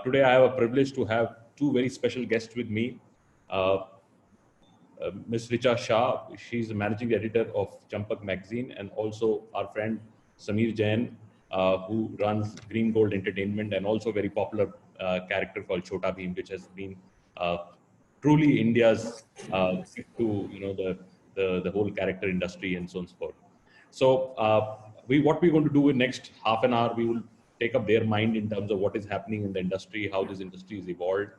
Today, I have a privilege to have two very special guests with me. Uh, Ms. Richa Shah, she's the managing editor of Champak magazine, and also our friend Samir Jain, who runs Green Gold Entertainment, and also a very popular character called Chota Bheem, which has been uh, truly India's gift to the whole character industry and so on and so forth. So what we're going to do in next half an hour, we will take up their mind in terms of what is happening in the industry, how this industry is evolved,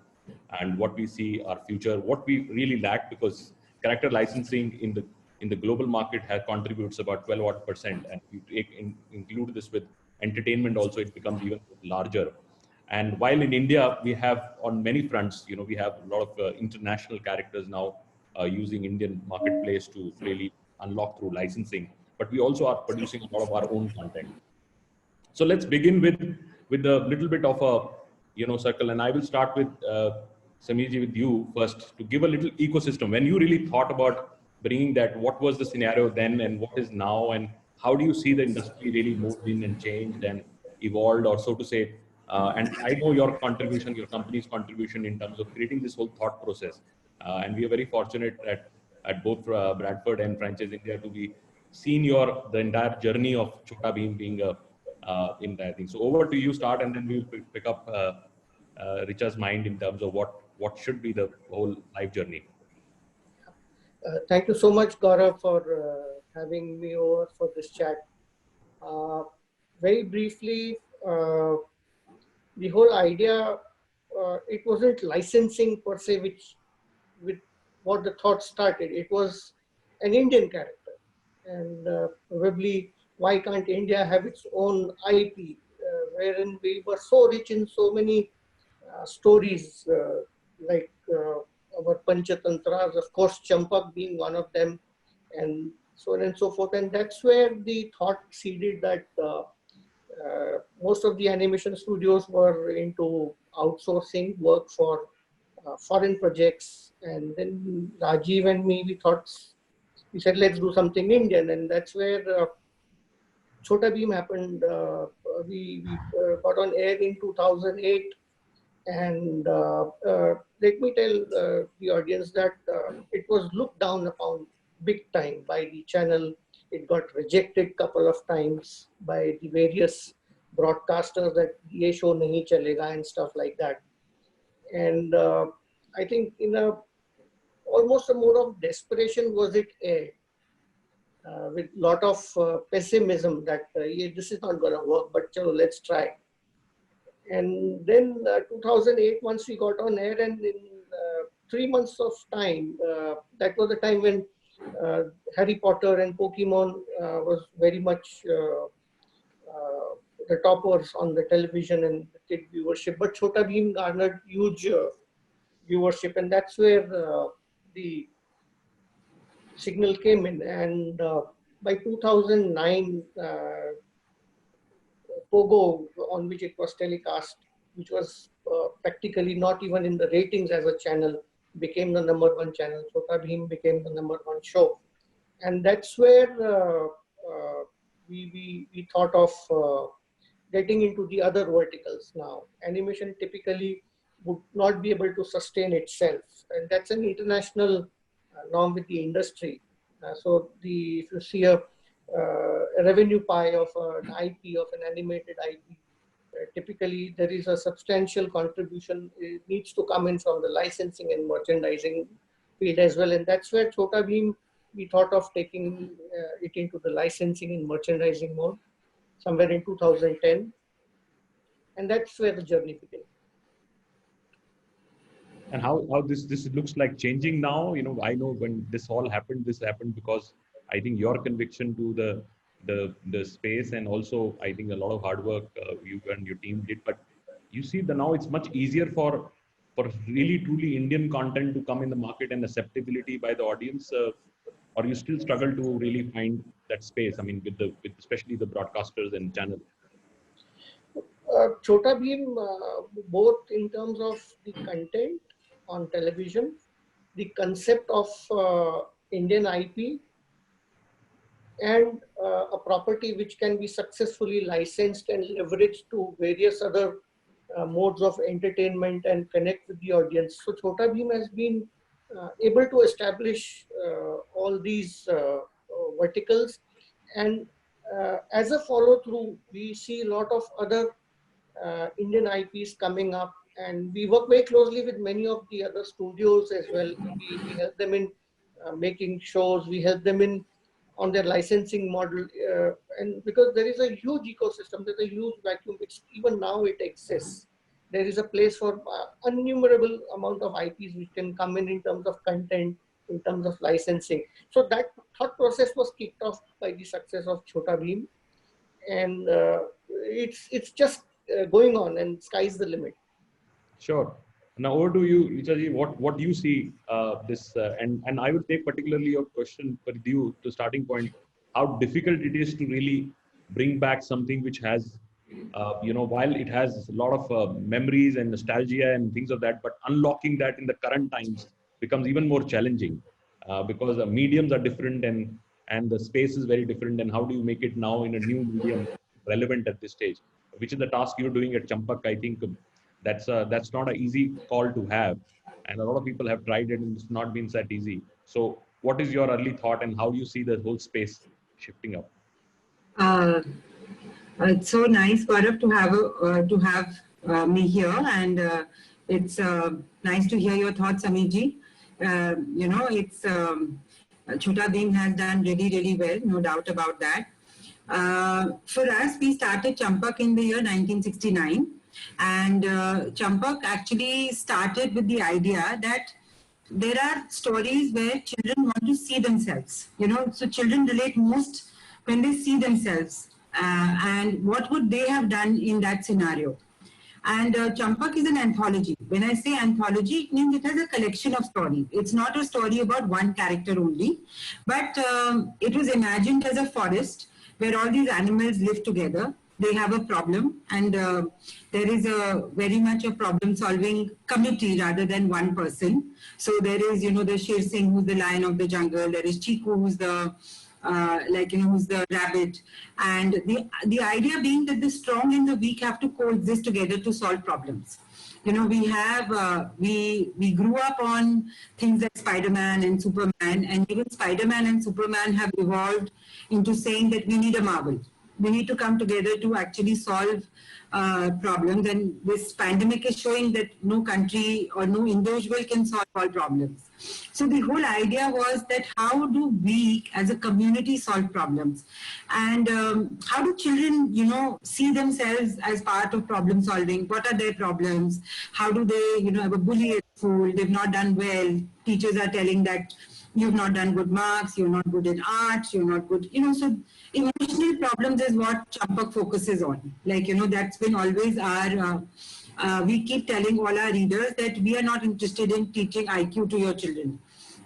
and what we see our future, what we really lack, because character licensing in the global market has contributes about 12 odd percent, and if you include this with entertainment also, it becomes even larger. And while in India we have on many fronts, we have a lot of international characters now using Indian marketplace to really unlock through licensing, but we also are producing a lot of our own content. So let's begin with a little bit of a circle, and I will start with Samirji, with you first, to give a little ecosystem. When you really thought about bringing that, what was the scenario then, and what is now, and how do you see the industry really moved in and changed and evolved, or so to say? And I know your contribution, your company's contribution in terms of creating this whole thought process, and we are very fortunate at both Bradford and Franchise India to be seen the entire journey of Chota Bheem being a in that thing. So over to you, start, and then we'll pick up Richa's mind in terms of what should be the whole life journey. Thank you so much, Gaurav, for having me over for this chat. Very briefly, the whole idea, it wasn't licensing per se, with what the thought started. It was an Indian character, and probably why can't India have its own IP, wherein we were so rich in so many stories, like our Panchatantras, of course, Champak being one of them, and so on and so forth. And that's where the thought seeded that most of the animation studios were into outsourcing work for foreign projects. And then Rajiv and me, we said, let's do something Indian. And that's where Chota Bheem happened. We got on air in 2008. And let me tell the audience that it was looked down upon big time by the channel. It got rejected couple of times by the various broadcasters that ye show nahi chalega and stuff like that. And I think in almost a mode of desperation was it aired, with lot of pessimism that this is not going to work, but chalo, let's try. And then 2008, once we got on air, and in 3 months of time, that was the time when Harry Potter and Pokemon was very much the toppers on the television and kid viewership. But Chota Bheem garnered huge viewership, and that's where the signal came in. And by 2009, Pogo, on which it was telecast, which was practically not even in the ratings as a channel, became the #1 channel. Chota Bheem became the #1 show. And that's where we thought of getting into the other verticals now. Animation typically would not be able to sustain itself. And that's an international norm with the industry. So if you see a revenue pie of an IP, of an animated IP, typically there is a substantial contribution. It needs to come in from the licensing and merchandising field as well. And that's where Chota Bheem, we thought of taking it into the licensing and merchandising mode somewhere in 2010. And that's where the journey began. And how this looks like changing now. I know when this all happened, this happened because I think your conviction to the space, and also I think a lot of hard work you and your team did. But you see that now it's much easier for really truly Indian content to come in the market, and acceptability by the audience, or you still struggle to really find that space. I mean, with especially the broadcasters and channels. Chota Bheem, both in terms of the content on television, the concept of Indian IP, and a property which can be successfully licensed and leveraged to various other modes of entertainment and connect with the audience. So Chhota Bheem has been able to establish all these verticals, and as a follow through, we see a lot of other Indian IPs coming up, and we work very closely with many of the other studios as well. We help them in making shows, we help them in on their licensing model, and because there is a huge ecosystem, there's a huge vacuum which even now it exists. There is a place for innumerable amount of IPs which can come in terms of content, in terms of licensing. So that thought process was kicked off by the success of Chhota Bheem, and it's just going on, and sky's the limit. Sure. Now over to you, Richa ji. What do you see and I would take particularly your question for you to starting point, how difficult it is to really bring back something which has, while it has a lot of memories and nostalgia and things of that, but unlocking that in the current times becomes even more challenging because the mediums are different and the space is very different. And how do you make it now in a new medium relevant at this stage, which is the task you're doing at Champak, I think. That's not an easy call to have, and a lot of people have tried it and it's not been that easy. So what is your early thought, and how do you see the whole space shifting up? It's so nice, Gaurav, to have me here, and it's nice to hear your thoughts, Sameerji. It's Chhota Bheem has done really, really well, no doubt about that. For us, we started Champak in the year 1969. And Champak actually started with the idea that there are stories where children want to see themselves, so children relate most when they see themselves and what would they have done in that scenario. And Champak is an anthology. When I say anthology, it means it has a collection of stories. It's not a story about one character only, but it was imagined as a forest where all these animals live together. They have a problem, and there is a very much a problem-solving committee rather than one person. So there is, the Sher Singh, who's the lion of the jungle. There is Chiku, who's the who's the rabbit. And the idea being that the strong and the weak have to coexist together to solve problems. We have we grew up on things like Spider-Man and Superman, and even Spider-Man and Superman have evolved into saying that we need a Marvel. We need to come together to actually solve problems, and this pandemic is showing that no country or no individual can solve all problems. So the whole idea was that how do we as a community solve problems, and how do children see themselves as part of problem solving? What are their problems? How do they have a bully at school, they've not done well, teachers are telling that you've not done good marks, you're not good in arts, you're not good, so emotional problems is what Champak focuses on. That's been always our, we keep telling all our readers that we are not interested in teaching IQ to your children.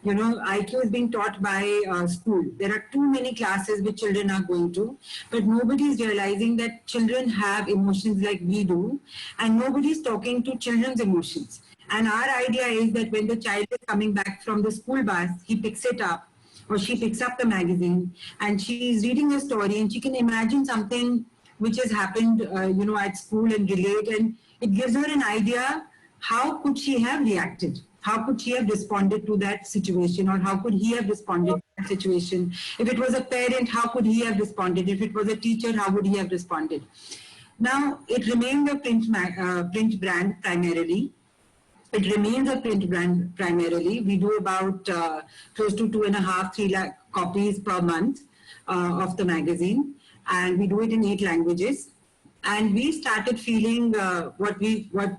IQ is being taught by school. There are too many classes which children are going to, but nobody is realizing that children have emotions like we do, and nobody is talking to children's emotions. And our idea is that when the child is coming back from the school bus, he picks it up, or she picks up the magazine, and she is reading a story, and she can imagine something which has happened, at school and relate, and it gives her an idea how could she have reacted, how could she have responded to that situation, or how could he have responded to that situation. If it was a parent, how could he have responded? If it was a teacher, how would he have responded? Now, it remains a print brand primarily. It remains a print brand primarily. We do about close to 2.5-3 lakh copies per month of the magazine, and we do it in 8 languages. And we started feeling what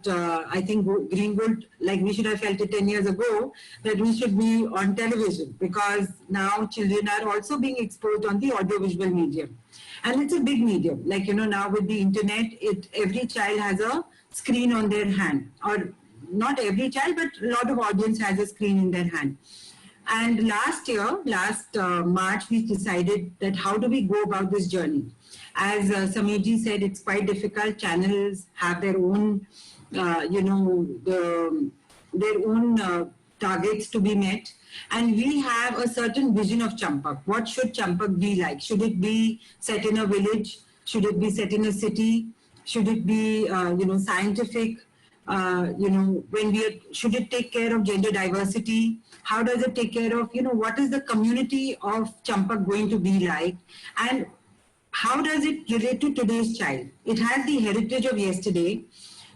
I think Greenwood, we should have felt it 10 years ago, that we should be on television, because now children are also being exposed on the audiovisual medium. And it's a big medium. Now with the internet, every child has a screen on their hand, or not every child, but a lot of audience has a screen in their hand. And last March, we decided that how do we go about this journey? As Sameerji said, it's quite difficult. Channels have their own, their own targets to be met. And we have a certain vision of Champak. What should Champak be like? Should it be set in a village? Should it be set in a city? Should it be, scientific? Should it take care of gender diversity? How does it take care of, what is the community of Champak going to be like? And how does it relate to today's child? It has the heritage of yesterday,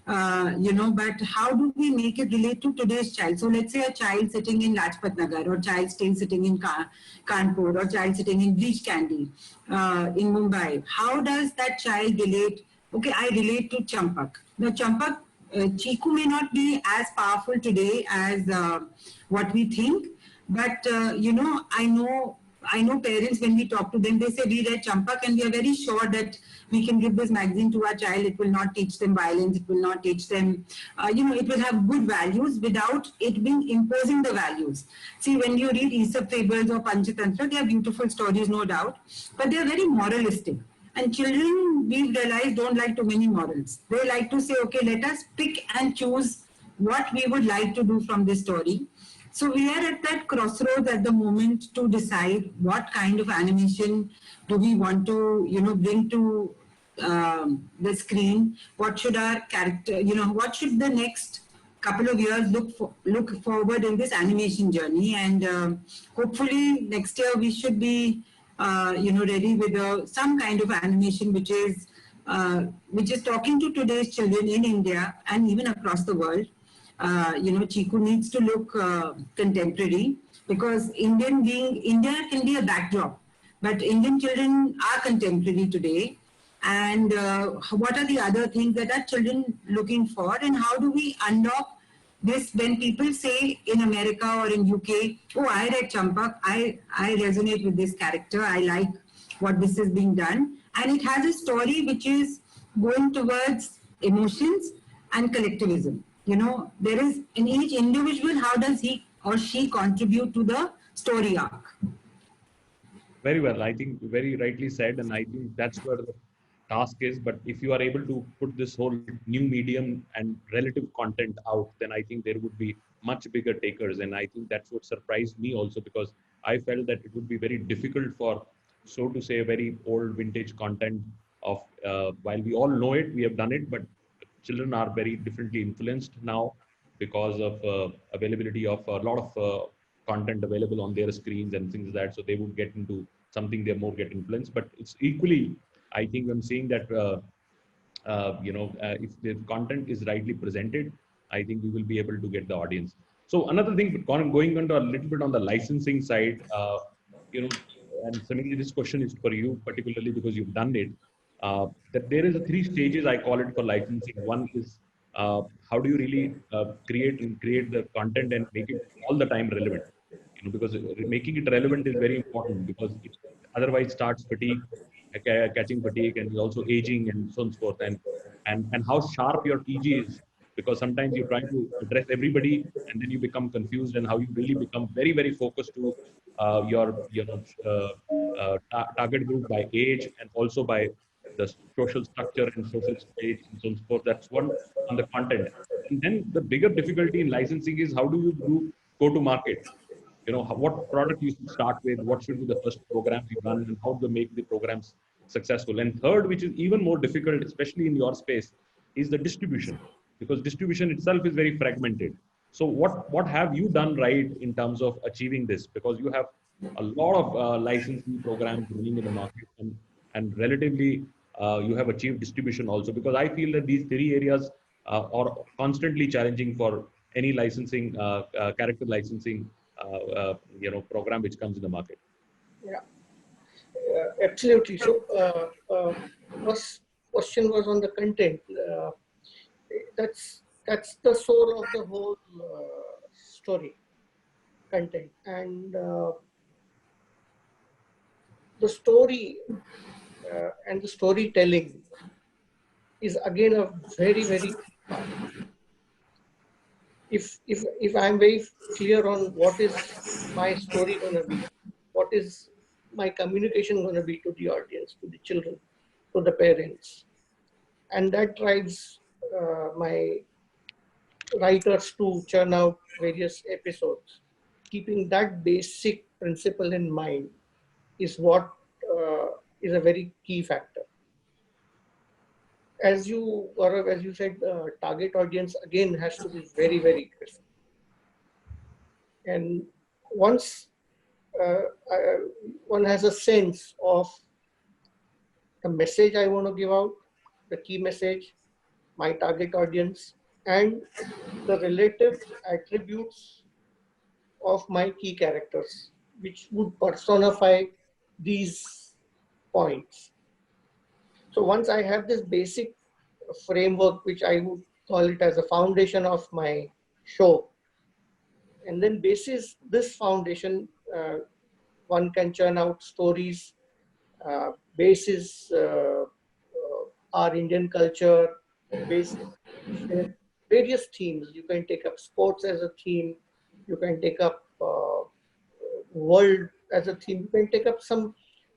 but how do we make it relate to today's child? So let's say a child sitting in Lajpat Nagar, or child still sitting in Kanpur, or child sitting in Bleach Candy in Mumbai. How does that child relate? Okay, I relate to Champak. Now, Champak, Chiku may not be as powerful today as what we think, but I know parents, when we talk to them, they say we read Champak and we are very sure that we can give this magazine to our child. It will not teach them violence. It will not teach them, it will have good values without it being imposing the values. See, when you read Aesop fables or Panchatantra, they are beautiful stories, no doubt, but they are very moralistic. And children, we've realized, don't like too many morals. They like to say, okay, let us pick and choose what we would like to do from this story. So we are at that crossroads at the moment to decide what kind of animation do we want to, bring to the screen. What should our character, what should the next couple of years look forward in this animation journey? And hopefully next year we should be, ready with some kind of animation which is talking to today's children in India and even across the world. Chiku needs to look contemporary, because India can be a backdrop, but Indian children are contemporary today. And what are the other things that are children looking for, and how do we unlock this when people say in America or in UK, oh, I read Champak, I resonate with this character, I like what this is being done, and it has a story which is going towards emotions and collectivism. There is, in each individual, how does he or she contribute to the story arc? Very well. I think very rightly said, and I think that's where the task is. But if you are able to put this whole new medium and relative content out, then I think there would be much bigger takers. And I think that's what surprised me also, because I felt that it would be very difficult for, so to say, very old vintage content of, while we all know it, we have done it, but children are very differently influenced now because of availability of a lot of content available on their screens and things like that. So they would get into something, they more get influenced. But it's equally, I think I'm seeing that, if the content is rightly presented, I think we will be able to get the audience. So another thing, going on to a little bit on the licensing side, and Samir, this question is for you particularly because you've done it. That there is a 3 stages, I call it, for licensing. One is how do you really create the content and make it all the time relevant? Because making it relevant is very important, because it otherwise starts fatigue, catching fatigue, and also aging and so on and so forth. And how sharp your TG is, because sometimes you're trying to address everybody and then you become confused, and how you really become very, very focused to your target group by age and also by the social structure and social stage and so on and so forth. That's one on the content. And then the bigger difficulty in licensing is how do you do go to market? What product you should start with, what should be the first programs you run, and how to make the programs successful. And third, which is even more difficult, especially in your space, is the distribution, because distribution itself is very fragmented. So what have you done right in terms of achieving this? Because you have a lot of licensing programs running in the market, and relatively you have achieved distribution also, because I feel that these 3 areas are constantly challenging for any licensing, character licensing program which comes in the market. Yeah, absolutely. So first question was on the content. That's the soul of the whole story, content, and the story and the storytelling is again a very, very part. If I'm very clear on what is my story going to be, what is my communication going to be to the audience, to the children, to the parents, and that drives my writers to churn out various episodes. Keeping that basic principle in mind is what is a very key factor. as you, Gaurav, as you said, target audience again has to be very, very careful. And once one has a sense of the message I want to give out, the key message, my target audience, and the relative attributes of my key characters, which would personify these points. So once I have this basic framework, which I would call it as a foundation of my show, and then basis this foundation, one can churn out stories, basis our Indian culture, basis various themes. You can take up sports as a theme, you can take up world as a theme, you can take up some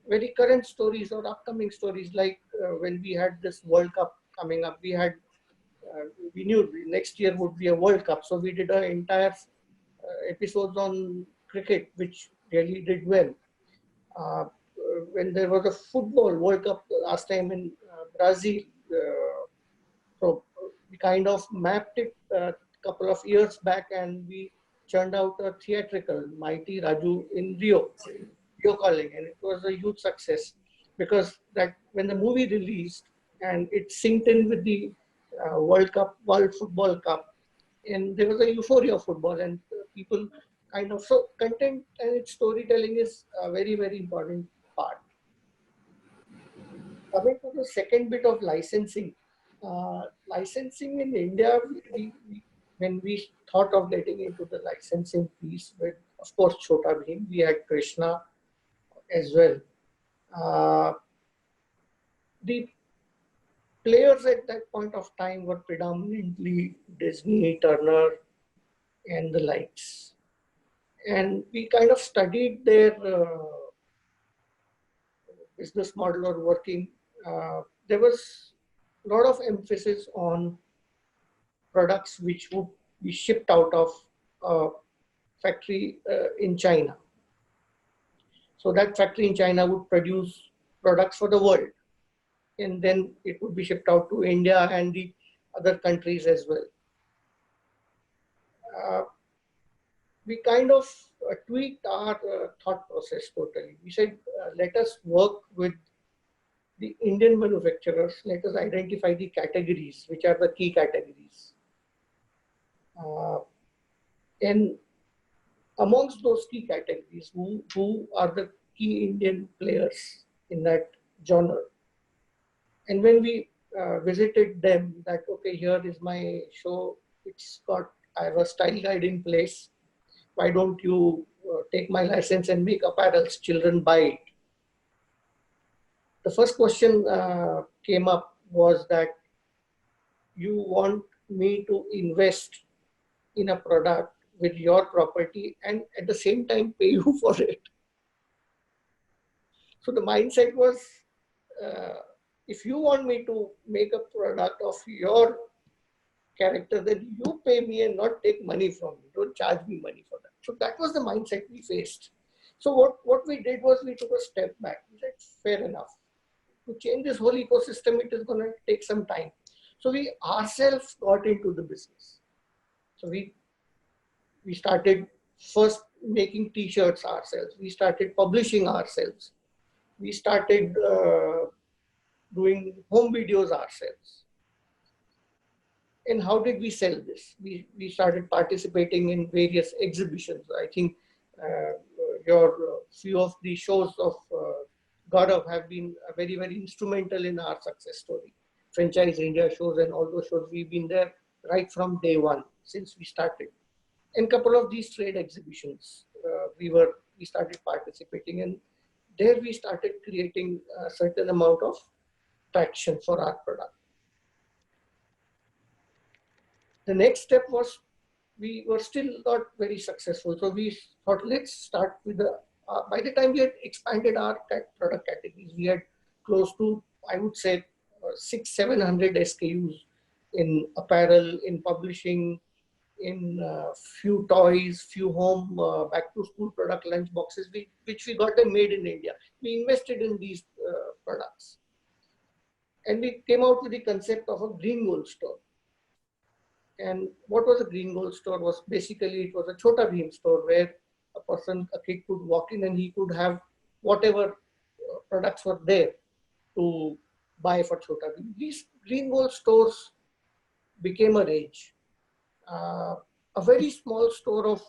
very current stories or upcoming stories, like when we had this World Cup coming up, we knew next year would be a World Cup, so we did an entire episodes on cricket, which really did well. When there was a football World Cup last time in Brazil, so we kind of mapped it a couple of years back, and we churned out a theatrical Mighty Raju in Rio Calling, and it was a huge success because that when the movie released and it synced in with the World Cup, World Football Cup, and there was a euphoria of football, and people kind of, so content and its storytelling is a very, very important part. Coming to the second bit of licensing, licensing in India, when we thought of getting into the licensing piece, with of course Chhota Bheem, we had Krishna as well. The players at that point of time were predominantly Disney, Turner, and the likes. And we kind of studied their business model or working. There was a lot of emphasis on products which would be shipped out of a factory in China. So that factory in China would produce products for the world, and then it would be shipped out to India and the other countries as well. We kind of tweaked our thought process totally. We said, let us work with the Indian manufacturers, let us identify the categories, which are the key categories. And amongst those key categories, who are the key Indian players in that genre? And when we visited them, that, okay, here is my show, I have a style guide in place. Why don't you take my license and make apparels, children buy it? The first question came up was that you want me to invest in a product with your property and at the same time pay you for it. So the mindset was, if you want me to make a product of your character, then you pay me and not take money from me. Don't charge me money for that. So that was the mindset we faced. So what we did was we took a step back. We said, fair enough. To change this whole ecosystem, it is going to take some time. So we ourselves got into the business. So we started first making t-shirts ourselves. We started publishing ourselves. We started doing home videos ourselves. And how did we sell this? We started participating in various exhibitions. I think your few of the shows of Gaurav have been very, very instrumental in our success story. Franchise India shows and all those shows, we've been there right from day one since we started. In a couple of these trade exhibitions, we started participating, and there we started creating a certain amount of traction for our product. The next step was, we were still not very successful. So we thought, let's start with by the time we had expanded our product categories, we had close to, I would say, 600-700 SKUs in apparel, in publishing, in few toys, few home back to school product lunch boxes, which we got them made in India. We invested in these products. And we came out with the concept of a green gold store. And what was a green gold store was basically, it was a Chhota Bheem store where a kid could walk in and he could have whatever products were there to buy for Chhota Bheem. These green gold stores became a rage. A very small store of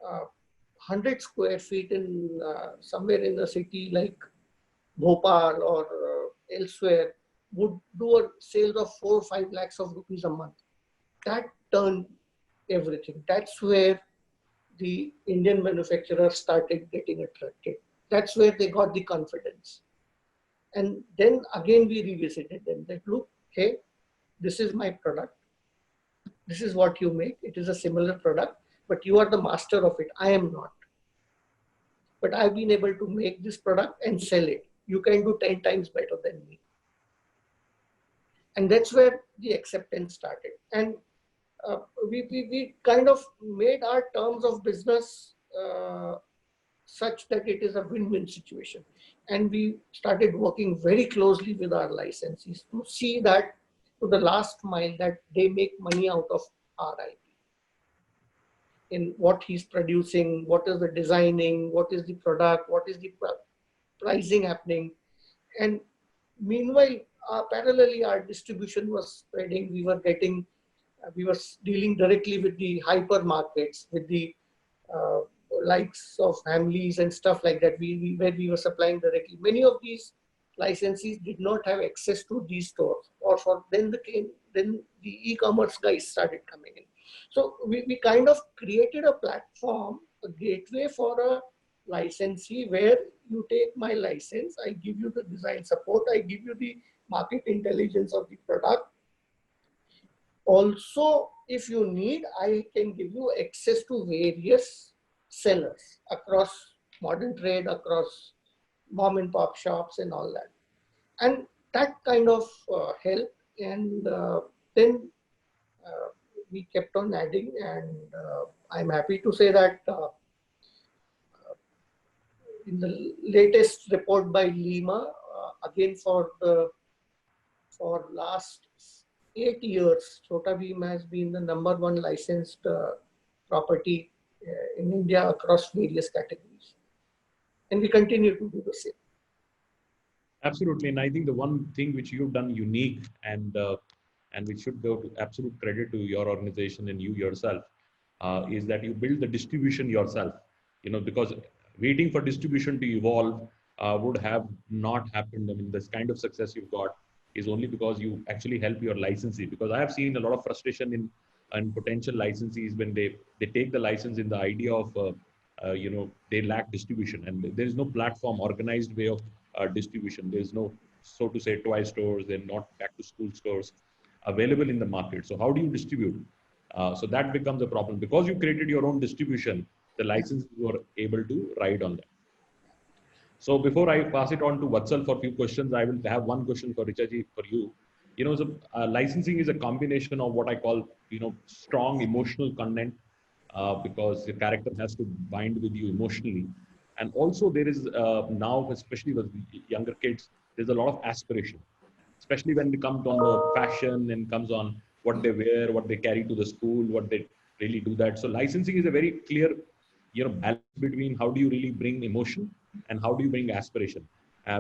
100 square feet in somewhere in the city like Bhopal or elsewhere would do a sales of 4 or 5 lakhs of rupees a month. That turned everything. That's where the Indian manufacturers started getting attracted. That's where they got the confidence. And then again we revisited them. That look, hey, this is my product. This is what you make. It is a similar product, but you are the master of it. I am not. But I've been able to make this product and sell it. You can do 10 times better than me. And that's where the acceptance started. And we kind of made our terms of business such that it is a win-win situation. And we started working very closely with our licensees to see that to the last mile that they make money out of our IP. In what he's producing, what is the designing, what is the product, what is the pricing happening. And meanwhile, parallelly our distribution was spreading. We were dealing directly with the hypermarkets, with the likes of families and stuff like that, where we were supplying directly. Many of these licensees did not have access to these stores, or for then the e-commerce guys started coming in. So we kind of created a platform, a gateway for a licensee where you take my license, I give you the design support, I give you the market intelligence of the product. Also, if you need, I can give you access to various sellers across modern trade, across mom and pop shops and all that. And that kind of helped. And then we kept on adding, and I'm happy to say that in the latest report by Lima, again for last 8 years, Chhota Bheem has been the #1 licensed property in India across various categories. And we continue to do the same. Absolutely, and I think the one thing which you've done unique and which should go to absolute credit to your organization and you yourself is that you build the distribution yourself. Because waiting for distribution to evolve would have not happened. I mean, this kind of success you've got is only because you actually help your licensee. Because I have seen a lot of frustration in potential licensees when they take the license in the idea of they lack distribution, and there is no platform, organized way of distribution. There is no, so to say, toy stores. They're not back to school stores available in the market. So how do you distribute? So that becomes a problem. Because you created your own distribution, the licenses were able to ride on that. So before I pass it on to Vatsal for a few questions, I will have one question for Richa-ji for you. So licensing is a combination of what I call, strong emotional content, because the character has to bind with you emotionally. And also there is now, especially with younger kids, there's a lot of aspiration, especially when it comes on the fashion and comes on what they wear, what they carry to the school, what they really do that. So licensing is a very clear, balance between how do you really bring emotion and how do you bring aspiration.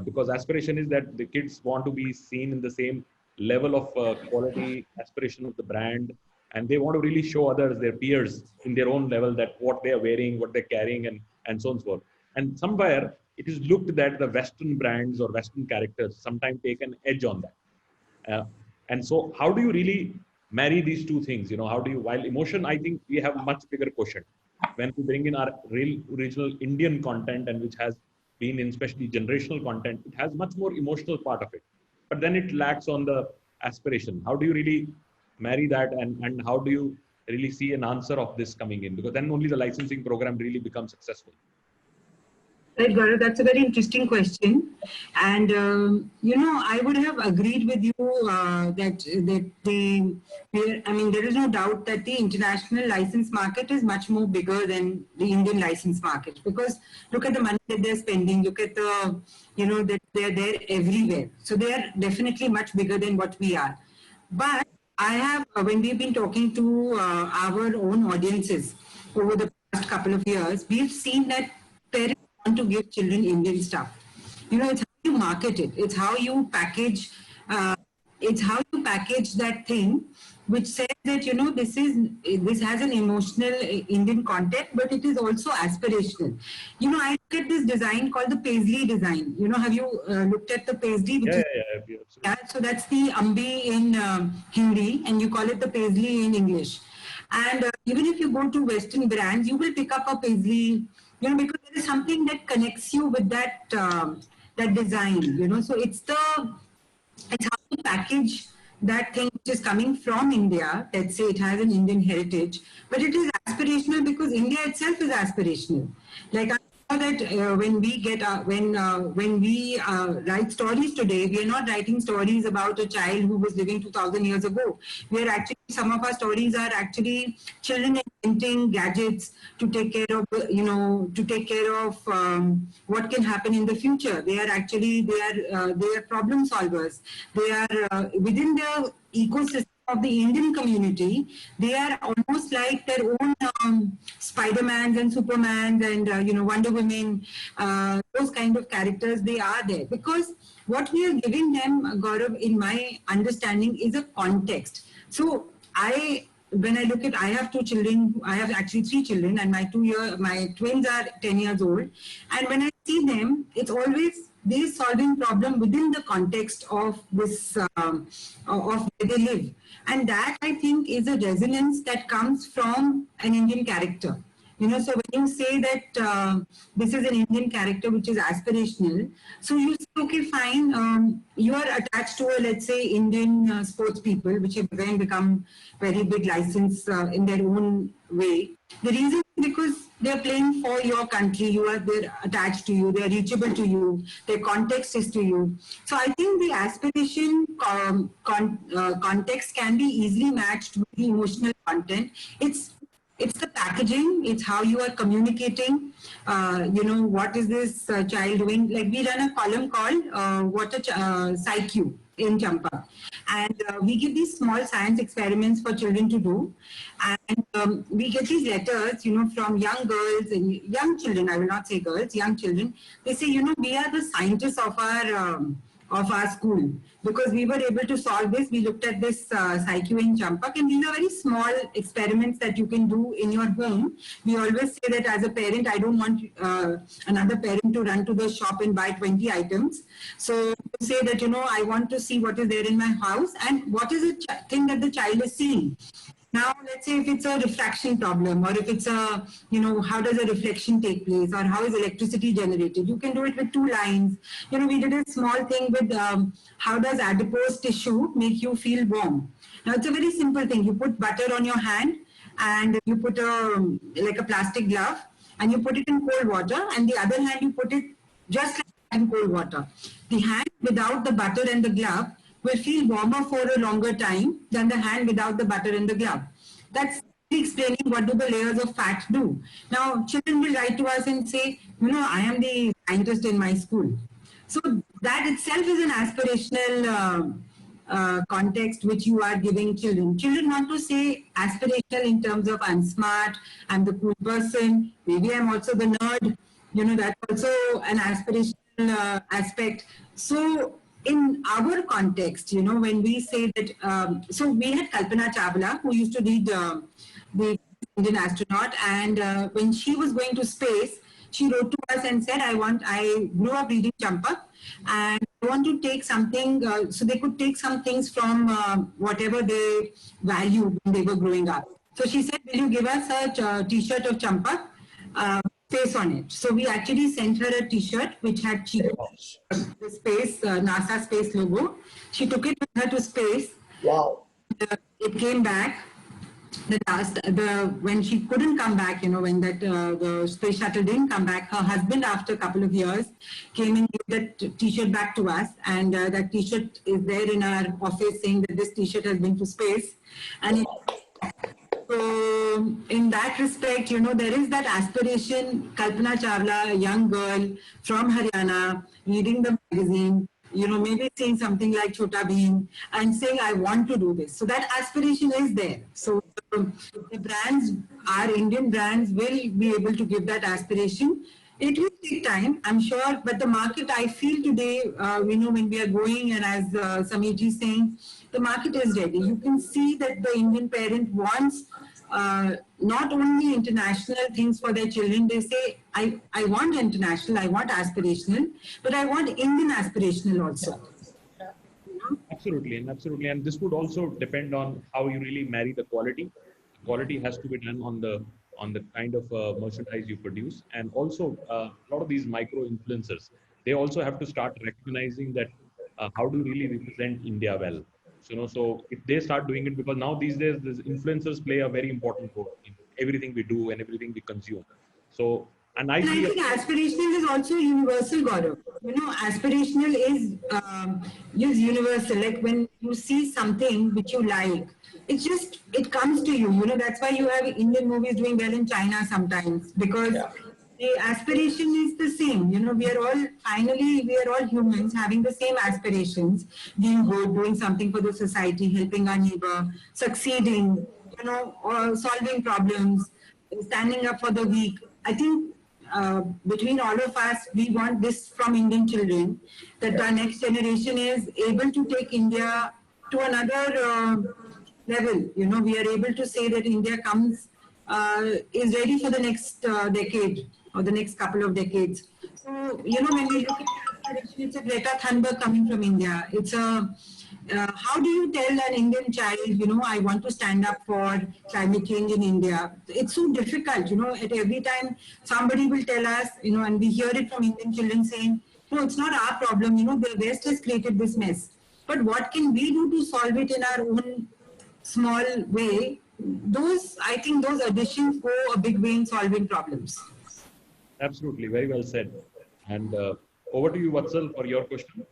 Because aspiration is that the kids want to be seen in the same level of quality, aspiration of the brand, and they want to really show others, their peers, in their own level, that what they are wearing, what they're carrying, and so on and so forth. And somewhere it is looked that the Western brands or Western characters sometimes take an edge on that. And so how do you really marry these two things? How do you, while emotion, I think we have a much bigger quotient. When we bring in our real original Indian content, and which has been in especially generational content, it has much more emotional part of it. But then it lacks on the aspiration. How do you really marry that, and how do you really see an answer of this coming in? Because then only the licensing program really becomes successful. Right, Gaurav, that's a very interesting question. And, I would have agreed with you I mean, there is no doubt that the international license market is much more bigger than the Indian license market, because look at the money that they're spending, look at that they're there everywhere. So they are definitely much bigger than what we are. But when we've been talking to our own audiences over the past couple of years, we've seen that parents want to give children Indian stuff. It's how you market it. It's how you package. It's how you package that thing, which says that this has an emotional Indian content, but it is also aspirational. I look at this design called the Paisley design. Have you looked at the Paisley? Yeah, so that's the Ambi in Hindi, and you call it the Paisley in English. And even if you go to Western brands, you will pick up a Paisley, because there is something that connects you with that that design. So it's how you package that thing which is coming from India. Let's say it has an Indian heritage, but it is aspirational because India itself is aspirational. Like I know that when we write stories today, we are not writing stories about a child who was living 2,000 years ago. Some of our stories are actually children inventing gadgets to take care of what can happen in the future. They are problem solvers. They are within the ecosystem of the Indian community. They are almost like their own Spider-Mans and Supermans and Wonder Women, those kind of characters. They are there because what we are giving them, Gaurav, in my understanding, is a context. So when I look at, I have 2 children. I have actually 3 children, and my twins are 10 years old. And when I see them, it's always they're solving problem within the context of this of where they live, and that I think is a resonance that comes from an Indian character. So when you say that this is an Indian character which is aspirational, so you say, okay, fine, you are attached to let's say, Indian sports people, which have then become very big license in their own way. The reason is because they're playing for your country, they're attached to you, they're reachable to you, their context is to you. So I think the aspiration context can be easily matched with the emotional content. It's the packaging, it's how you are communicating, what is this child doing? Like we run a column called What a PsyQ in Champak. And we give these small science experiments for children to do. And we get these letters, from young girls and young children, I will not say girls, young children. They say, we are the scientists of our school because we were able to solve this. We looked at this PsyQ in Champak, and these are very small experiments that you can do in your home. We always say that as a parent, I don't want another parent to run to the shop and buy 20 items. So say that, I want to see what is there in my house and what is the thing that the child is seeing. Now, let's say if it's a refraction problem, or if it's how does a reflection take place, or how is electricity generated? You can do it with 2 lines. We did a small thing with how does adipose tissue make you feel warm? Now, it's a very simple thing. You put butter on your hand, and you put like a plastic glove, and you put it in cold water, and the other hand you put it just like in cold water. The hand without the butter and the glove will feel warmer for a longer time than the hand without the butter and the glove. That's explaining what do the layers of fat do. Now, children will write to us and say, I am the scientist in my school. So that itself is an aspirational context which you are giving children. Children want to say aspirational in terms of I'm smart, I'm the cool person, maybe I'm also the nerd. That's also an aspirational aspect. So in our context, when we say that, so we had Kalpana Chawla, who used to lead the Indian astronaut, and when she was going to space, she wrote to us and said, I grew up reading Champak, and I want to take something, so they could take some things from whatever they valued when they were growing up. So she said, will you give us a t-shirt of Champak? Space on it. So we actually sent her a t-shirt which had the space, NASA space logo. She took it with her to space. Wow. It came back. when she couldn't come back, when the space shuttle didn't come back, her husband, after a couple of years, came and gave that T-shirt back to us, and that T-shirt is there in our office saying that this T-shirt has been to space, and so in that respect, there is that aspiration. Kalpana Chawla, a young girl from Haryana, reading the magazine, maybe saying something like Chota Bheem and saying, I want to do this. So that aspiration is there. So the brands, our Indian brands, will be able to give that aspiration. It will take time, I'm sure, but the market, I feel today, when we are going, and as Sameerji is saying, the market is ready. You can see that the Indian parent wants not only international things for their children. They say, I want international, I want aspirational, but I want Indian aspirational also. Absolutely, and this would also depend on how you really marry the quality. Quality has to be done on the kind of merchandise you produce, and also a lot of these micro influencers, they also have to start recognizing that how do you really represent India well. So if they start doing it, because now these days these influencers play a very important role in everything we do and everything we consume. So and I And see I think aspirational is also universal, Gaurav. Aspirational is universal. Like when you see something which you like, it comes to you. That's why you have Indian movies doing well in China sometimes, because the aspiration is the same. We are all humans having the same aspirations, being good, doing something for the society, helping our neighbor, succeeding, or solving problems, standing up for the weak. I think between all of us, we want this from Indian children, that our next generation is able to take India to another level. We are able to say that India is ready for the next decade or the next couple of decades. So, when we look at aspiration, it's a Greta Thunberg coming from India. It's how do you tell an Indian child, I want to stand up for climate change in India? It's so difficult, at every time somebody will tell us, and we hear it from Indian children saying, no, it's not our problem, the West has created this mess. But what can we do to solve it in our own small way? I think those additions go a big way in solving problems. absolutely, very well said. And over to you, Vatsal, for your question.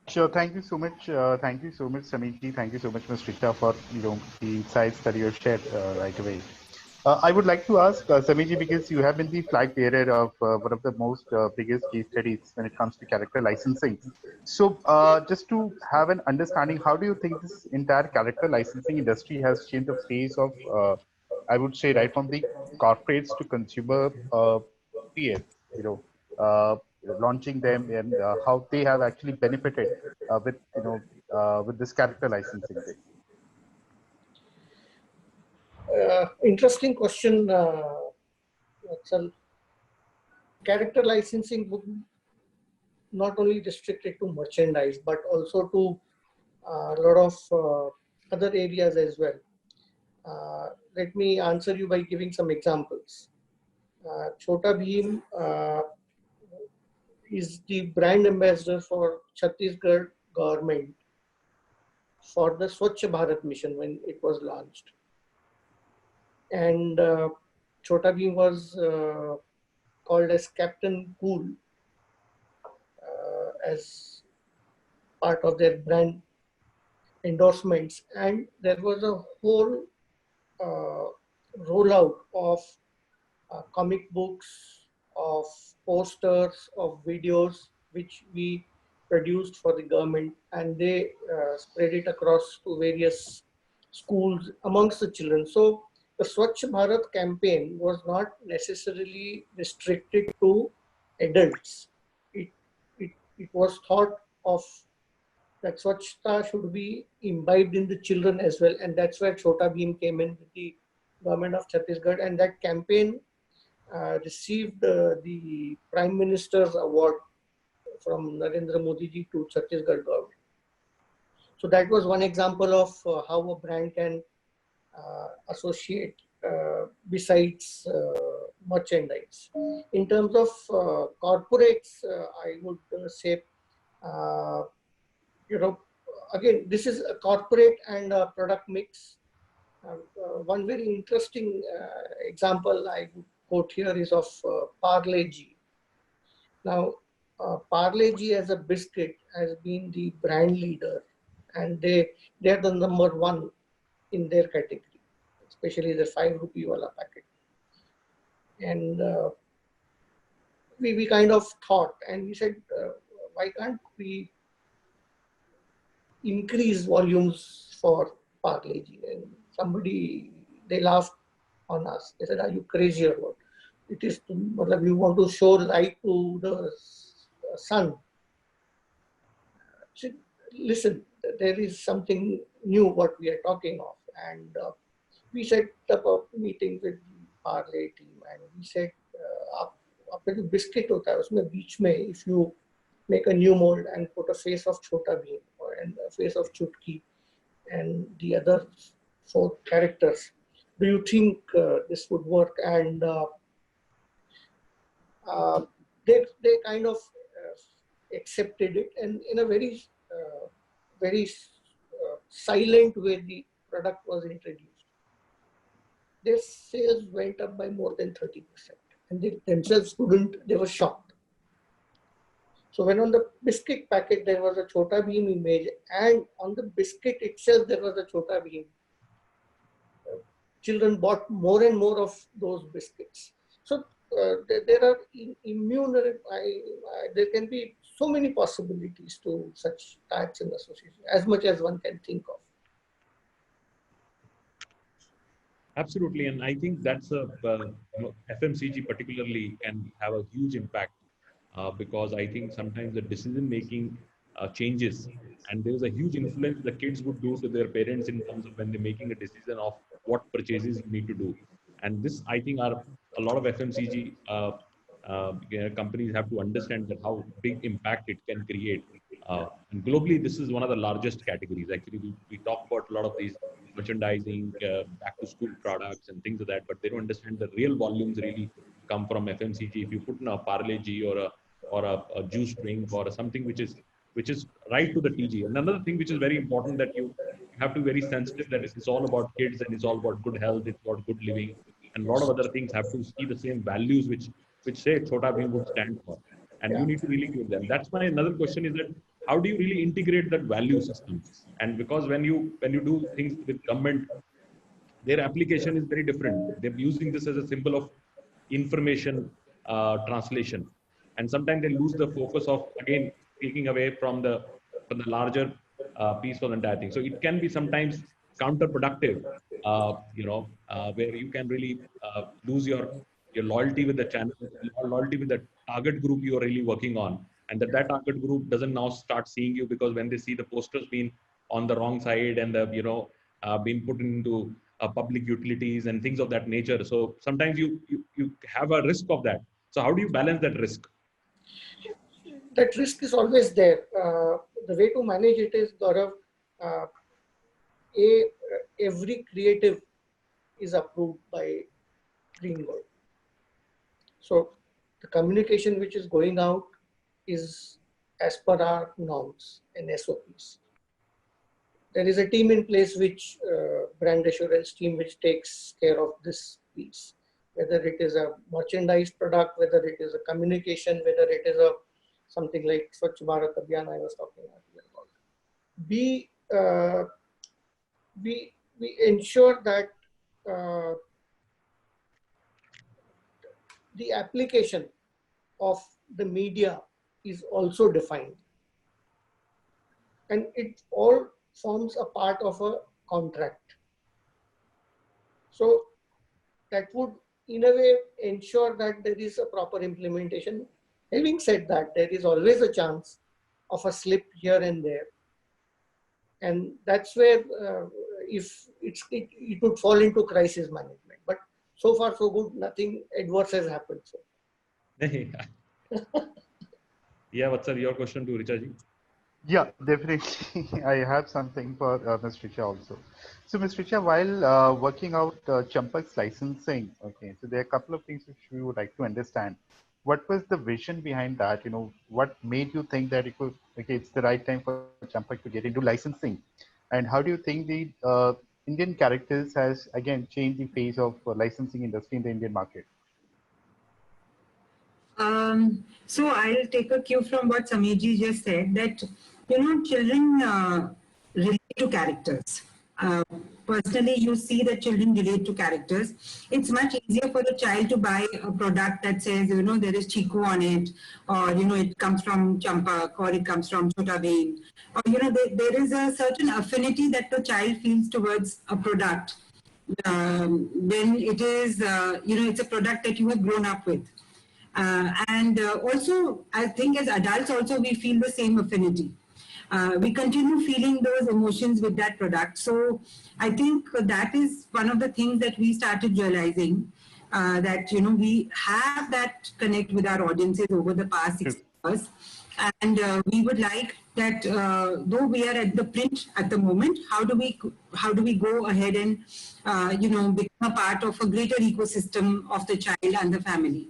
Sure. Thank you so much. Thank you so much, Sameerji. Thank you so much, Ms. Richa, for the insights that you have shared right away. I would like to ask Sameerji, because you have been the flag bearer of one of the most biggest case studies when it comes to character licensing. So, just to have an understanding, how do you think this entire character licensing industry has changed the face of, I would say, right from the corporates to consumer PS, launching them, and how they have actually benefited with this character licensing thing? Interesting question, Vatsal. Character licensing would not only restricted to merchandise, but also to a lot of other areas as well. Let me answer you by giving some examples. Chota Bheem is the brand ambassador for Chhattisgarh government for the Swachh Bharat mission when it was launched. And Chota Bheem was called as Captain Cool as part of their brand endorsements. And there was a whole rollout of comic books, of posters, of videos, which we produced for the government, and they spread it across to various schools amongst the children. So the Swachh Bharat campaign was not necessarily restricted to adults. It was thought of that Swachhta should be imbibed in the children as well, and that's where Chota Bheem came in with the government of Chhattisgarh, and that campaign received the Prime Minister's award from Narendra Modi ji to Chhattisgarh government. So that was one example of how a brand can associate besides merchandise. In terms of corporates, I would say, again, this is a corporate and a product mix. One very interesting example I would quote here is of Parle G. Now, Parle G as a biscuit has been the brand leader, and they're the number one in their category, especially the 5 rupee wala packet. And we kind of thought, and we said, why can't we increase volumes for Parle G? And somebody, they laughed on us. They said, are you crazy or what? It is, you want to show light to the sun. So, listen, there is something new what we are talking of. And we set up a meeting with the Parle team, and we said, आपका जो biscuit होता है उसमें बीच में if you make a new mold and put a face of Chhota Bheem and a face of Chutki and the other 4 characters, do you think this would work? And they kind of accepted it, and in a very silent way the product was introduced. Their sales went up by more than 30%, and they themselves couldn't, they were shocked. So when on the biscuit packet there was a Chhota Bheem image, and on the biscuit itself there was a Chhota Bheem, children bought more and more of those biscuits. So there are there can be so many possibilities to such types and associations, as much as one can think of. Absolutely, and I think that's a FMCG particularly can have a huge impact because I think sometimes the decision making changes, and there is a huge influence the kids would do to their parents in terms of when they're making a decision of what purchases you need to do. And this, I think, are a lot of FMCG companies have to understand that how big impact it can create. And globally, this is one of the largest categories. Actually, we talk about a lot of these merchandising, back to school products and things like that, but they don't understand the real volumes really come from FMCG. If you put in a Parle G or a juice drink or something which is right to the TG. And another thing which is very important that you have to be very sensitive that it's all about kids and it's all about good health, it's about good living, and a lot of other things have to see the same values which say Chhota Bheem would stand for. And you need to really give them. That's my another question is that how do you really integrate that value system? And because when you do things with government, their application is very different. They're using this as a symbol of information translation, and sometimes they lose the focus of again taking away from the larger piece for the entire thing. So it can be sometimes counterproductive, where you can really lose your loyalty with the channel, loyalty with the target group you are really working on, and that target group doesn't now start seeing you because when they see the posters being on the wrong side and the being put into public utilities and things of that nature. So sometimes you have a risk of that. So how do you balance that risk? That risk is always there. The way to manage it is, Gaurav, every creative is approved by Green Gold. So the communication which is going out is as per our norms and SOPs. There is a team in place which brand assurance team which takes care of this piece, whether it is a merchandise product, whether it is a communication, whether it is a something like Swachh Bharat Abhiyan I was talking about. We ensure that the application of the media is also defined, and it all forms a part of a contract. So that would in a way ensure that there is a proper implementation. Having said that, there is always a chance of a slip here and there, and that's where if it would fall into crisis management. But so far so good, nothing adverse has happened. So. Yeah, what's your question to Richa ji? Yeah, definitely. I have something for Ms. Richa also. So, Ms. Richa, while working out Champak's licensing, okay, so there are a couple of things which we would like to understand. What was the vision behind that? What made you think that it's the right time for Champak to get into licensing? And how do you think the Indian characters has again changed the face of licensing industry in the Indian market? So I'll take a cue from what Sameerji just said, that, you know, children relate to characters. Uh, Personally, you see that children relate to characters. It's much easier for a child to buy a product that says, you know, there is Chiku on it, or, you know, it comes from Champak, or it comes from Chota Bheem, or, you know, there is a certain affinity that the child feels towards a product. When it is, you know, it's a product that you have grown up with. And also, I think as adults also, we feel the same affinity. We continue feeling those emotions with that product. So I think that is one of the things that we started realizing, that, you know, we have that connect with our audiences over the past 6 years. And we would like that, though we are at the print at the moment, how do we go ahead and, you know, become a part of a greater ecosystem of the child and the family.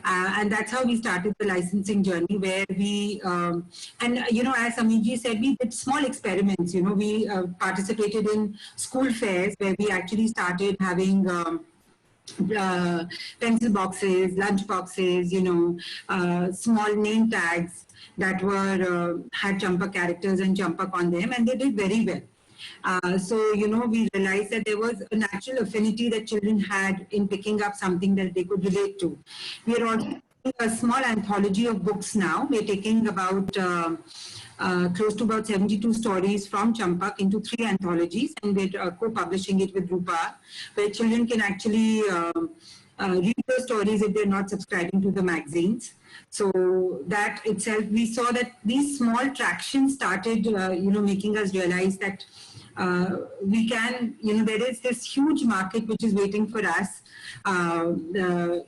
And that's how we started the licensing journey, where we, and, you know, as Sameerji said, we did small experiments. You know, we participated in school fairs where we actually started having pencil boxes, lunch boxes, you know, small name tags that were had Champak characters and Champak on them, and they did very well. So, you know, we realized that there was a natural affinity that children had in picking up something that they could relate to. We are also doing a small anthology of books now. We're taking about close to about 72 stories from Champak into 3 anthologies, and we're co-publishing it with Rupa, where children can actually read the stories if they're not subscribing to the magazines. So that itself, we saw that these small tractions started, you know, making us realize that we can, you know, there is this huge market which is waiting for us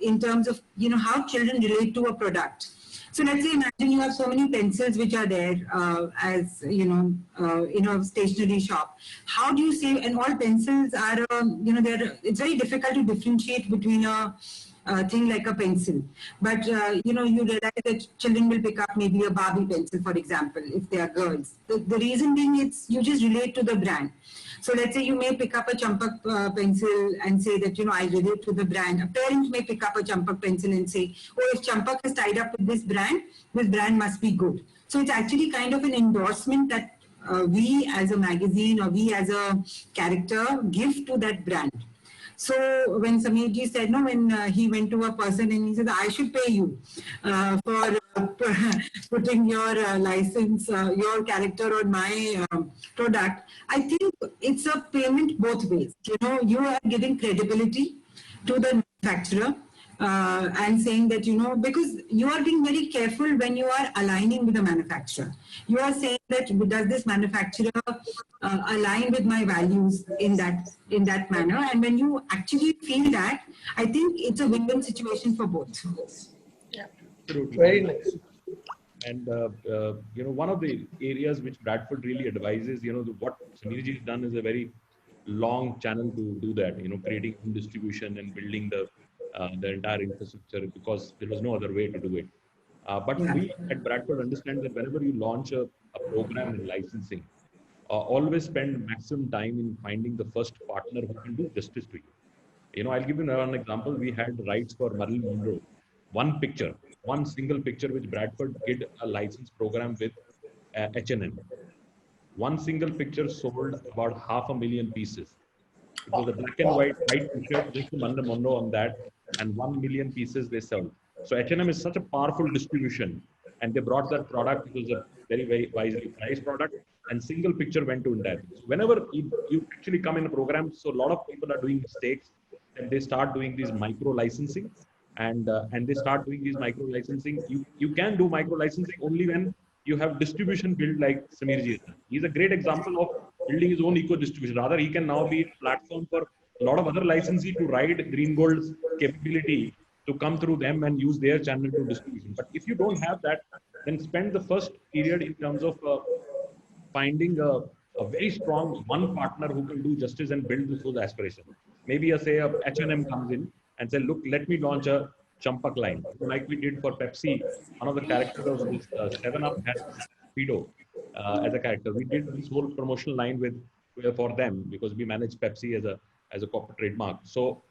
in terms of, you know, how children relate to a product. So let's say, imagine you have so many pencils which are there as, you know, in a stationery shop. How do you say, and all pencils are, you know, it's very difficult to differentiate between a thing like a pencil. But, you know, you realize that children will pick up maybe a Barbie pencil, for example, if they are girls. The reason being, you just relate to the brand. So let's say you may pick up a Champak pencil and say that, you know, I relate to the brand. A parent may pick up a Champak pencil and say, oh, if Champak is tied up with this brand must be good. So it's actually kind of an endorsement that we as a magazine or we as a character give to that brand. So when Sameerji said, no, when he went to a person and he said, I should pay you for putting your license, your character on my product, I think it's a payment both ways. You know, you are giving credibility to the manufacturer and saying that, you know, because you are being very careful when you are aligning with the manufacturer. You are saying that, does this manufacturer align with my values in that manner? And when you actually feel that, I think it's a win-win situation for both. Yeah, Absolutely. very nice. And you know, one of the areas which Bradford really advises, you know, what Sameerji has done is a very long channel to do that. You know, creating distribution and building the entire infrastructure, because there was no other way to do it. But we at Bradford understand that whenever you launch a program in licensing, always spend maximum time in finding the first partner who can do justice to you. You know, I'll give you an example. We had rights for Marilyn Monroe. One single picture, which Bradford did a license program with H&M. One single picture sold about 500,000 pieces. It was a black and white t-shirt, just Marilyn Monroe on that, and 1 million pieces they sold. So H&M is such a powerful distribution, and they brought that product. It was a very, very wisely priced product, and single picture went to entire. So whenever you actually come in a program, so a lot of people are doing mistakes, and they start doing these micro licensing, and they start doing these micro licensing. You can do micro licensing only when you have distribution built like Sameerji has done. He's a great example of building his own eco distribution. Rather, he can now be a platform for a lot of other licensee to ride Green Gold's capability to come through them and use their channel to distribution. But if you don't have that, then spend the first period in terms of finding a very strong one partner who can do justice and build those aspirations. Maybe a H&M comes in and say, look, let me launch a Champak line. Like we did for Pepsi, one of the characters of this 7-Up has Speedo as a character. We did this whole promotional line with for them because we manage Pepsi as a corporate trademark. So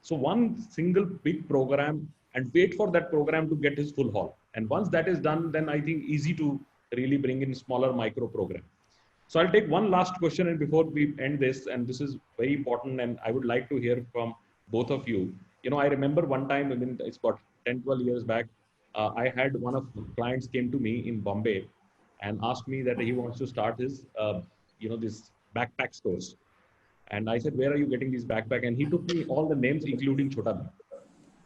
one single big program and wait for that program to get his full haul. And once that is done, then I think easy to really bring in smaller micro program. So I'll take one last question and before we end this, and this is very important and I would like to hear from both of you. I remember one time, I mean, it's about 10, 12 years back, I had one of the clients came to me in Bombay and asked me that he wants to start his, this backpack stores. And I said, where are you getting these backpack? And he took me all the names, including Chota Bheem.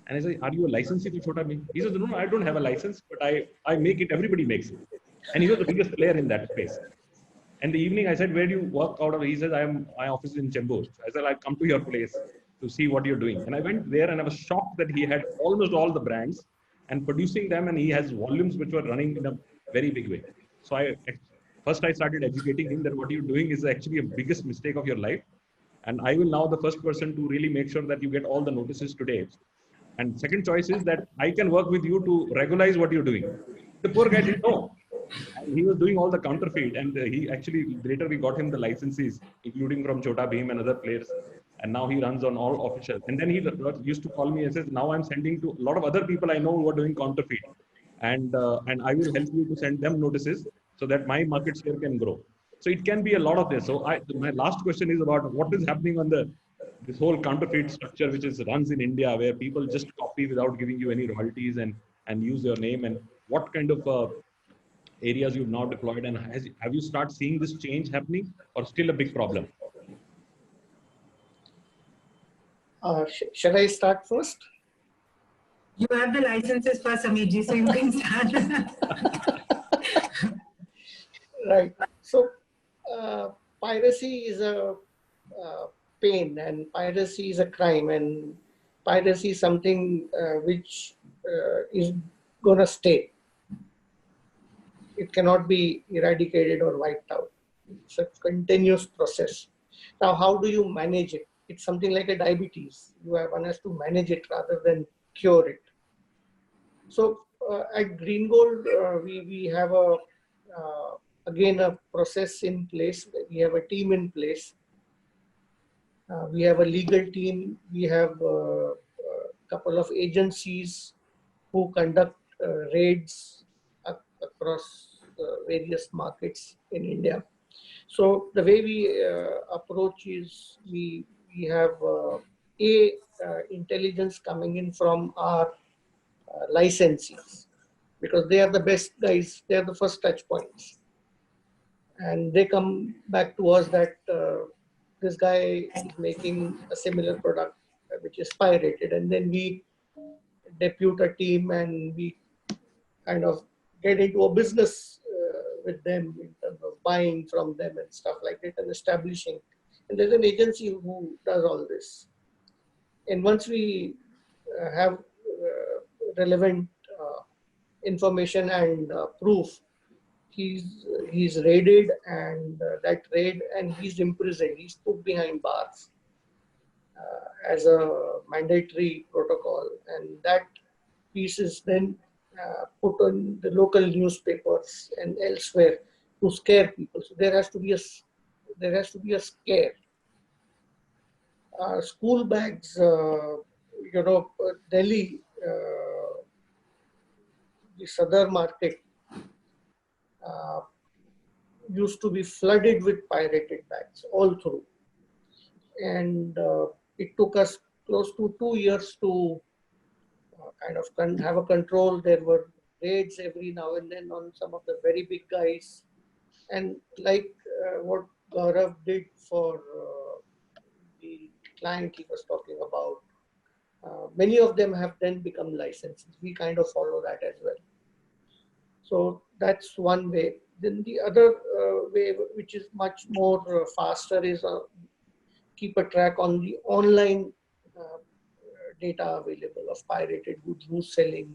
And I said, are you a licensee to Chota Bheem? He says, no, I don't have a license, but I make it, everybody makes it. And he was the biggest player in that space. And the evening I said, where do you work out of? He says, my office is in Chembur. I said, I'll come to your place to see what you're doing. And I went there and I was shocked that he had almost all the brands and producing them. And he has volumes which were running in a very big way. So first I started educating him that what you're doing is actually a biggest mistake of your life. And I will now the first person to really make sure that you get all the notices today. And second choice is that I can work with you to regularize what you're doing. The poor guy didn't know. And he was doing all the counterfeit, and he actually later we got him the licenses, including from Chota Bheem and other players. And now he runs on all official. And then he used to call me and says, now I'm sending to a lot of other people I know who are doing counterfeit, and I will help you to send them notices so that my market share can grow. So it can be a lot of this. So my last question is about what is happening on this whole counterfeit structure which runs in India, where people just copy without giving you any royalties and use your name, and what kind of areas you've now deployed, and have you started seeing this change happening or still a big problem? Shall I start first? You have the licenses for Sameerji, so you can start. Right. So piracy is a pain, and piracy is a crime, and piracy is something which is going to stay. It cannot be eradicated or wiped out. It's a continuous process. Now, how do you manage it? It's something like a diabetes. One has to manage it rather than cure it. So at Green Gold, we have again a process in place. We have a team in place. We have a legal team. We have a couple of agencies who conduct raids across various markets in India. So the way we approach is we have intelligence coming in from our licensees, because they are the best guys. They are the first touch points, and they come back to us that this guy is making a similar product which is pirated, and then we depute a team and we kind of get into a business with them in terms of buying from them and stuff like that, and establishing. And there's an agency who does all this. And once we have relevant information and proof, he's raided, and that raid, and he's imprisoned. He's put behind bars as a mandatory protocol, and that piece is then put on the local newspapers and elsewhere to scare people. So there has to be a scare. School bags, Delhi, the southern market used to be flooded with pirated bags all through, and it took us close to 2 years to kind of have a control. There were raids every now and then on some of the very big guys, and like what Gaurav did for the client he was talking about, many of them have then become licenses. We kind of follow that as well. So that's one way. Then the other way, which is much more faster, is keep a track on the online data available of pirated goods, who's selling.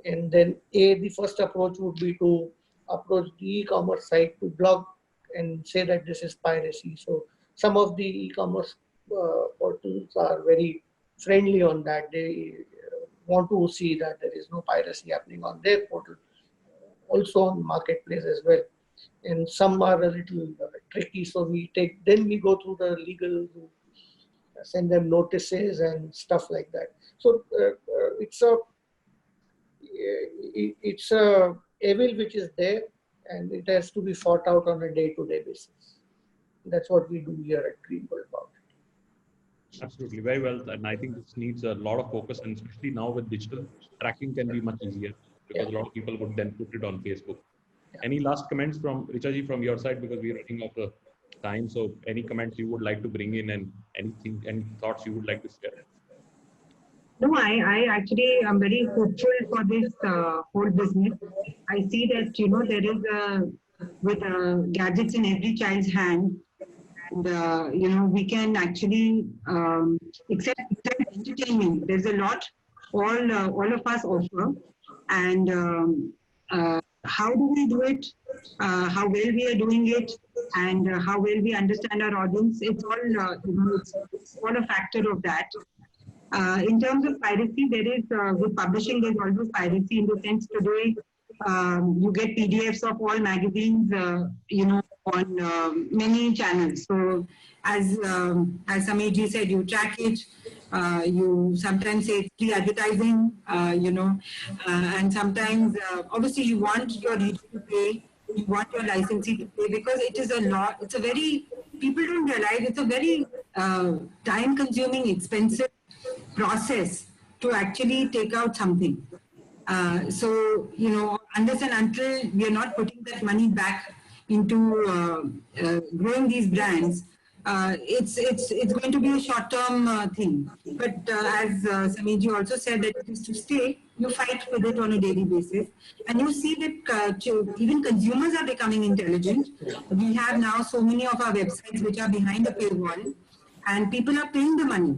And then the first approach would be to approach the e-commerce site to blog and say that this is piracy. So some of the e-commerce portals are very friendly on that. They want to see that there is no piracy happening on their portal, also on marketplace as well. and some are a little tricky. So then we go through the legal, send them notices and stuff like that. So it's a evil which is there, and it has to be fought out on a day-to-day basis. That's what we do here at Green World about it. Absolutely, very well. And I think this needs a lot of focus, and especially now with digital, tracking can be much easier because a lot of people would then put it on Facebook. Any last comments from Richa ji from your side, because we're running out of time? So any comments you would like to bring in, and any thoughts you would like to share? No, I actually am very hopeful for this whole business. I see that, you know, there is with gadgets in every child's hand, and you know, we can actually accept entertainment. There's a lot all of us offer, and how do we do it? How well we are doing it, and how well we understand our audience. It's all you know, it's all a factor of that. In terms of piracy, there is with publishing, there's always piracy in the sense today you get PDFs of all magazines, you know, on many channels. So as Sameer said, you track it. You sometimes say it's free advertising, you know, and sometimes obviously you want your reader to pay, you want your licensee to pay, because it is a lot. It's a very, people don't realize it's a very time-consuming, expensive process to actually take out something. So, you know, unless and until we are not putting that money back into growing these brands, it's going to be a short-term thing. But as Sameer also said, that it is to stay, you fight with it on a daily basis. And you see that even consumers are becoming intelligent. We have now so many of our websites which are behind the paywall, and people are paying the money.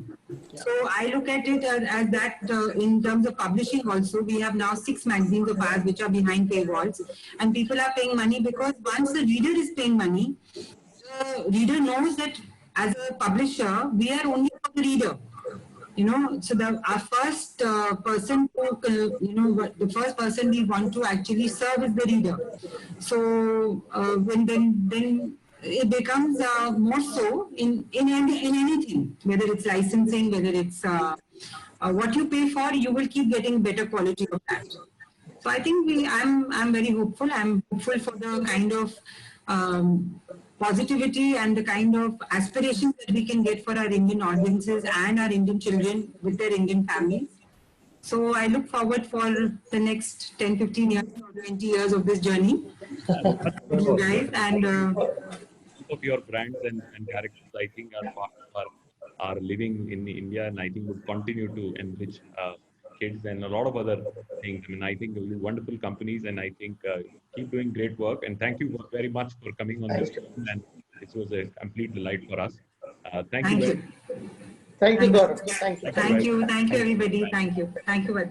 So I look at it as that in terms of publishing also, we have now 6 magazines of ours which are behind paywalls, and people are paying money because once the reader is paying money, the reader knows that as a publisher, we are only for the reader. You know, so our first person to, you know, the first person we want to actually serve is the reader. So when then it becomes more so in anything, whether it's licensing, whether it's what you pay for, you will keep getting better quality of that. So I think I'm very hopeful. I'm hopeful for the kind of positivity and the kind of aspirations that we can get for our Indian audiences and our Indian children with their Indian families. So I look forward for the next 10, 15 years or 20 years of this journey with you guys. And of your brands and characters, I think, are living in India, and I think would continue to enrich kids and a lot of other things. I mean, I think you're wonderful companies, and I think keep doing great work. And thank you very much for coming on this. And this was a complete delight for us. Thank you. Thank you, Gaurav. Thank you. Thank you, everybody. Thank you very much.